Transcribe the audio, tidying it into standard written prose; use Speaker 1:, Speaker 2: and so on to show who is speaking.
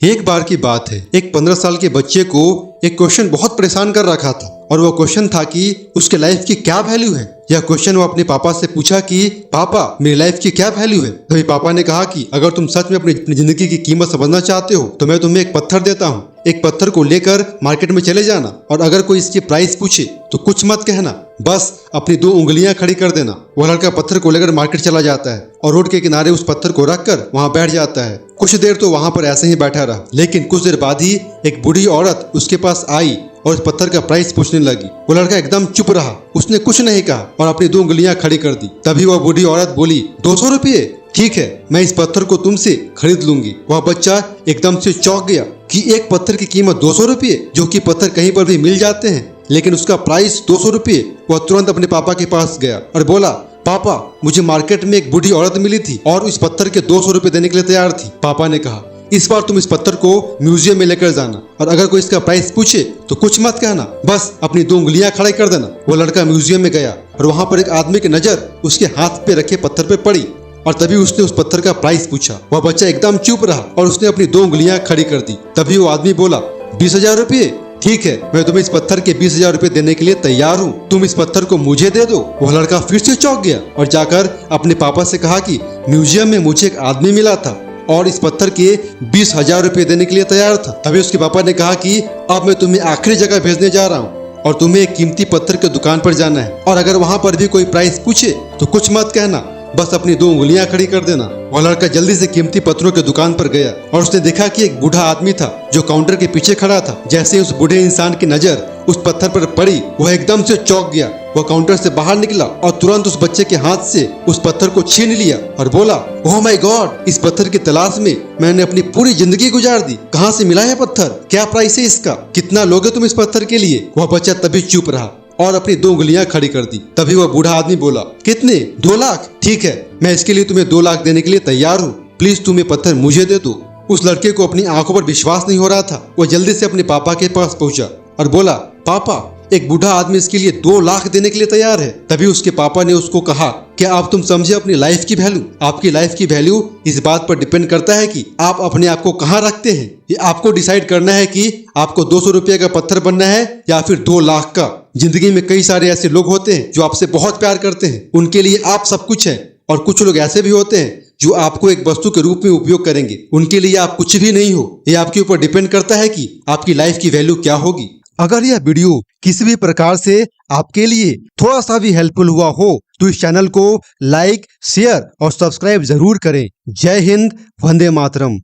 Speaker 1: एक बार की बात है, एक 15 साल के बच्चे को एक क्वेश्चन बहुत परेशान कर रखा था और वो क्वेश्चन था कि उसके लाइफ की क्या वैल्यू है। यह क्वेश्चन वो अपने पापा से पूछा कि पापा मेरी लाइफ की क्या वैल्यू है। तभी पापा ने कहा कि अगर तुम सच में अपनी जिंदगी की कीमत समझना चाहते हो तो मैं तुम्हें एक पत्थर देता हूँ। एक पत्थर को लेकर मार्केट में चले जाना और अगर कोई इसकी प्राइस पूछे तो कुछ मत कहना, बस अपनी 2 उंगलियां खड़ी कर देना। वह लड़का पत्थर को लेकर मार्केट चला जाता है और रोड के किनारे उस पत्थर को रखकर वहां बैठ जाता है। कुछ देर तो वहां पर ऐसे ही बैठा रहा, लेकिन कुछ देर बाद ही एक बूढ़ी औरत उसके पास आई और उस पत्थर का प्राइस पूछने लगी। वो लड़का एकदम चुप रहा, उसने कुछ नहीं कहा और अपनी 2 उंगलियां खड़ी कर दी। तभी वह बूढ़ी औरत बोली, 200 रुपये? ठीक है, मैं इस पत्थर को तुमसे खरीद लूंगी। वह बच्चा एकदम से चौंक गया कि एक पत्थर की कीमत 200 रुपये, जो कि पत्थर कहीं पर भी मिल जाते हैं, लेकिन उसका प्राइस 200 रुपये। वह तुरंत अपने पापा के पास गया और बोला, पापा मुझे मार्केट में एक बूढ़ी औरत मिली थी और इस पत्थर के 200 रुपये देने के लिए तैयार थी। पापा ने कहा, इस बार तुम इस पत्थर को म्यूजियम में लेकर जाना और अगर कोई इसका प्राइस पूछे तो कुछ मत कहना, बस अपनी 2 उंगलियां खड़ी कर देना। वो लड़का म्यूजियम में गया और वहां पर एक आदमी की नजर उसके हाथ पे रखे पत्थर पे पड़ी और तभी उसने उस पत्थर का प्राइस पूछा। वह बच्चा एकदम चुप रहा और उसने अपनी 2 उंगलियां खड़ी कर दी। तभी वो आदमी बोला, 20,000 रुपये? ठीक है, मैं तुम्हें इस पत्थर के 20,000 रुपये देने के लिए तैयार हूँ, तुम इस पत्थर को मुझे दे दो। वह लड़का फिर से चौंक गया और जाकर अपने पापा से कहा कि म्यूजियम में मुझे एक आदमी मिला था और इस पत्थर के 20,000 रुपये देने के लिए तैयार था। तभी उसके पापा ने कहा कि अब मैं तुम्हें आखिरी जगह भेजने जा रहा हूँ और तुम्हें एक कीमती पत्थर की दुकान पर जाना है और अगर वहां पर भी कोई प्राइस पूछे तो कुछ मत कहना, बस अपनी 2 उंगलियां खड़ी कर देना। वह लड़का जल्दी से कीमती पत्थरों की दुकान पर गया और उसने देखा कि एक बूढ़ा आदमी था जो काउंटर के पीछे खड़ा था। जैसे उस बूढ़े इंसान की नजर उस पत्थर पर पड़ी, वह एकदम से चौंक गया। वह काउंटर से बाहर निकला और तुरंत उस बच्चे के हाथ से उस पत्थर को छीन लिया और बोला, ओह माय गॉड, इस पत्थर की तलाश में मैंने अपनी पूरी जिंदगी गुजार दी। कहाँ से मिला है पत्थर? क्या प्राइस है इसका? कितना लोगे तुम इस पत्थर के लिए? वह बच्चा तभी चुप रहा और अपनी 2 उंगलियां खड़ी कर दी। तभी वह बूढ़ा आदमी बोला, कितने? 2 लाख? ठीक है, मैं इसके लिए तुम्हें 2 लाख देने के लिए तैयार हूँ, प्लीज तुम ये पत्थर मुझे दे दो। उस लड़के को अपनी आंखों पर विश्वास नहीं हो रहा था। वह जल्दी से अपने पापा के पास पहुंचा और बोला, पापा एक बूढ़ा आदमी इसके लिए 2 लाख देने के लिए तैयार है। तभी उसके पापा ने उसको कहा, क्या आप तुम समझे अपनी लाइफ की वैल्यू? आपकी लाइफ की वैल्यू इस बात पर डिपेंड करता है कि आप अपने आप को कहाँ रखते हैं। ये आपको डिसाइड करना है कि आपको 200 रुपये का पत्थर बनना है या फिर 2 लाख का। जिंदगी में कई सारे ऐसे लोग होते हैं जो आपसे बहुत प्यार करते हैं, उनके लिए आप सब कुछ है, और कुछ लोग ऐसे भी होते हैं जो आपको एक वस्तु के रूप में उपयोग करेंगे, उनके लिए आप कुछ भी नहीं हो। ये आपके ऊपर डिपेंड करता है कि आपकी लाइफ की वैल्यू क्या होगी। अगर यह वीडियो किसी भी प्रकार से आपके लिए थोड़ा सा भी हेल्पफुल हुआ हो तो इस चैनल को लाइक, शेयर और सब्सक्राइब जरूर करें। जय हिंद, वंदे मातरम।